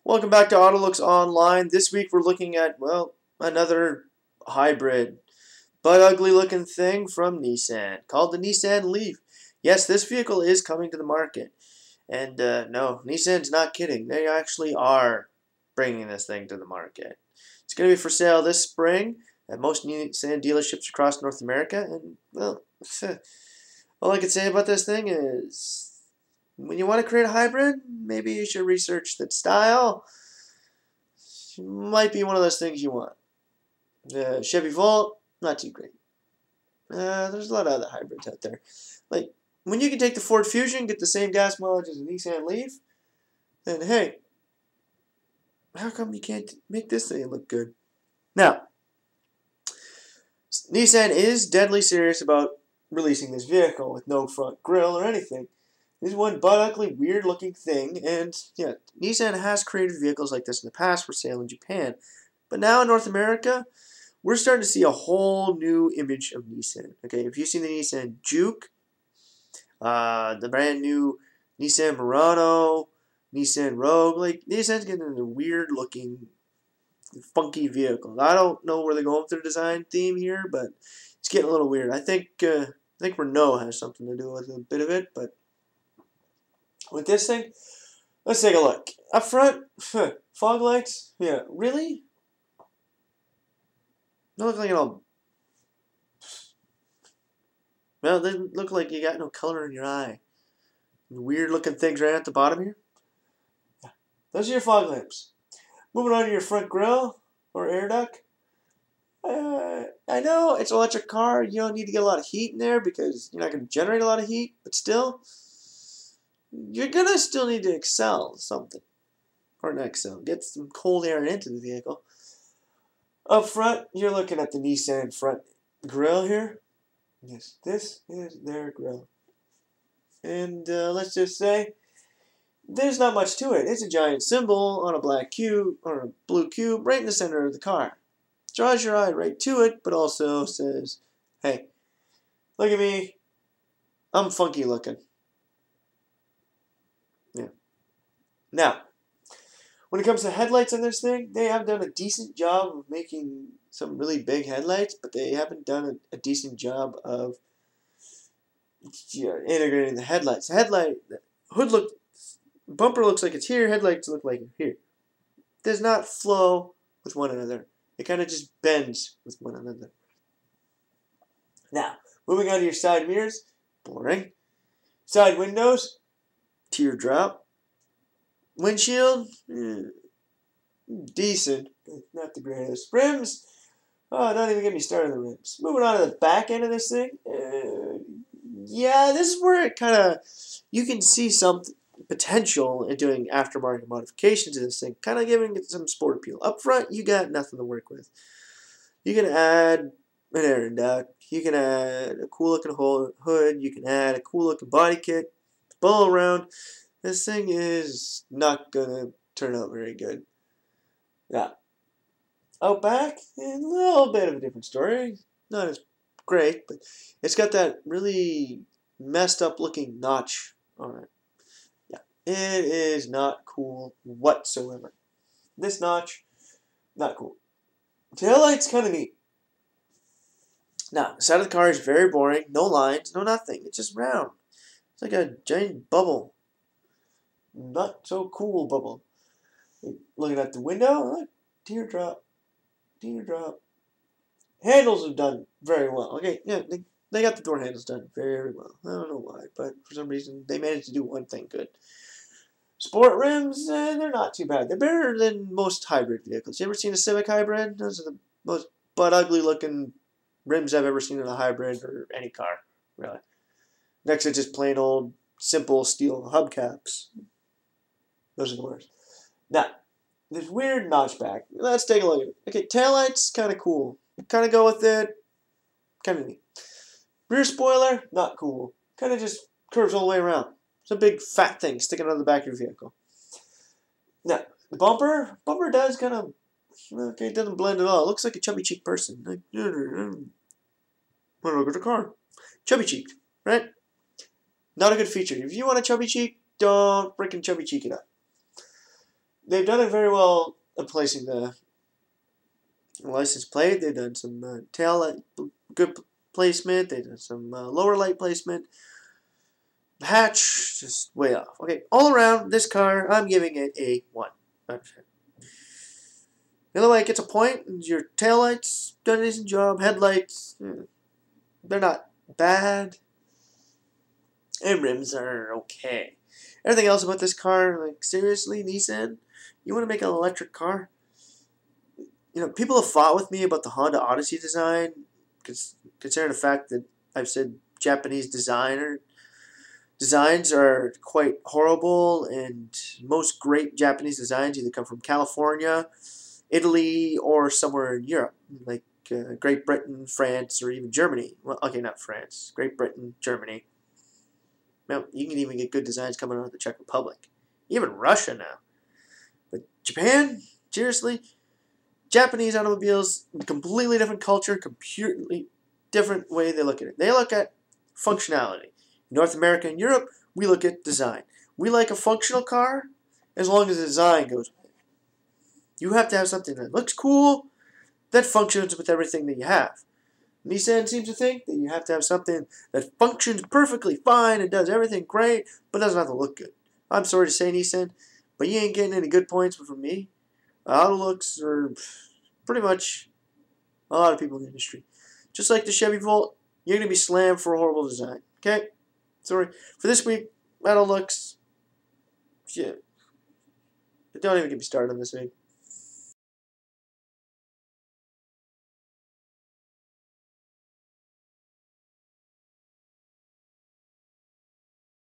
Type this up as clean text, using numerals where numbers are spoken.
Welcome back to Autolooks Online. This week we're looking at, well, another hybrid, but ugly looking thing from Nissan called the Nissan Leaf. Yes, this vehicle is coming to the market. And no, Nissan's not kidding. They actually are bringing this thing to the market. It's going to be for sale this spring at most Nissan dealerships across North America. And, well, all I can say about this thing is when you want to create a hybrid, maybe you should research the style. Might be one of those things you want. Chevy Volt, not too great. There's a lot of other hybrids out there. Like, when you can take the Ford Fusion, get the same gas mileage as a Nissan Leaf, then hey, how come you can't make this thing look good? Now, Nissan is deadly serious about releasing this vehicle with no front grille or anything. This is one butt ugly, weird looking thing, and yeah, Nissan has created vehicles like this in the past for sale in Japan. But now in North America, we're starting to see a whole new image of Nissan. Okay, if you've seen the Nissan Juke, the brand new Nissan Murano, Nissan Rogue, like Nissan's getting into weird looking, funky vehicles. I don't know where they're going with their design theme here, but it's getting a little weird. I think Renault has something to do with a bit of it, but with this thing, let's take a look. Up front, fog lights, yeah, really? They look like all. Well, they look like you got no color in your eye. Weird looking things right at the bottom here. Yeah. Those are your fog lamps. Moving on to your front grille or air duct. I know it's an electric car. You don't need to get a lot of heat in there because you're not going to generate a lot of heat, but still, you're going to still need to excel something. Or not excel. Get some cold air into the vehicle. Up front, you're looking at the Nissan front grille here. Yes, this is their grille. And let's just say, there's not much to it. It's a giant symbol on a black cube, or a blue cube, right in the center of the car. Draws your eye right to it, but also says, hey, look at me. I'm funky looking. Yeah. Now, when it comes to headlights on this thing, they have done a decent job of making some really big headlights, but they haven't done a decent job of integrating the headlights. Bumper looks like it's here, headlights look like it's here. Does not flow with one another. It kind of just bends with one another. Now, moving on to your side mirrors, boring. Side windows, teardrop. Windshield, decent, but not the greatest. Rims, oh, don't even get me started on the rims. Moving on to the back end of this thing, yeah, this is where it kind of, you can see some potential in doing aftermarket modifications to this thing, kind of giving it some sport appeal. Up front, you got nothing to work with. You can add an air duct, you can add a cool looking hood, you can add a cool looking body kit, all around. This thing is not gonna turn out very good. Yeah. Out back, a little bit of a different story. Not as great, but it's got that really messed up looking notch on it. Yeah. It is not cool whatsoever. This notch, not cool. Taillight's kind of neat. Now, the side of the car is very boring. No lines, no nothing. It's just round. It's like a giant bubble. Not so cool bubble. Looking at the window, look, teardrop. Handles are done very well. Okay, yeah, they got the door handles done very well. I don't know why, but for some reason they managed to do one thing good. Sport rims, they're not too bad. They're better than most hybrid vehicles. You ever seen a Civic hybrid? Those are the most butt ugly looking rims I've ever seen in a hybrid or any car, really. Next to just plain old simple steel hubcaps. Those are the worst. Now, this weird notchback. Let's take a look at it. Okay, taillights, kind of cool. Kind of go with it. Kind of neat. Rear spoiler, not cool. Kind of just curves all the way around. It's a big fat thing sticking out of the back of your vehicle. Now, the bumper does kind of, okay, it doesn't blend at all. It looks like a chubby cheek person. Like, want to look at the car. Chubby cheeked, right? Not a good feature. If you want a chubby cheek, don't freaking chubby cheek it up. they've done it very well of placing the license plate. They've done some tail light good placement. They've done some lower light placement. The hatch just way off. Okay, all around this car, I'm giving it a 1. The other way it gets a point. Your taillights done a decent job. Headlights, they're not bad. And rims are okay. Everything else about this car, like seriously, Nissan, you want to make an electric car? You know, people have fought with me about the Honda Odyssey design, considering the fact that I've said Japanese designs are quite horrible, and most great Japanese designs either come from California, Italy, or somewhere in Europe, like Great Britain, France, or even Germany. Well, okay, not France. Great Britain, Germany. Now, you can even get good designs coming out of the Czech Republic. Even Russia now. But Japan, seriously, Japanese automobiles, completely different culture, completely different way they look at it. They look at functionality. In North America and Europe, we look at design. We like a functional car as long as the design goes with it. You have to have something that looks cool, that functions with everything that you have. Nissan seems to think that you have to have something that functions perfectly fine and does everything great, but doesn't have to look good. I'm sorry to say, Nissan, but you ain't getting any good points from me. Auto looks are pretty much a lot of people in the industry. Just like the Chevy Volt, you're going to be slammed for a horrible design. Okay? Sorry. For this week, auto looks, yeah. But don't even get me started on this week.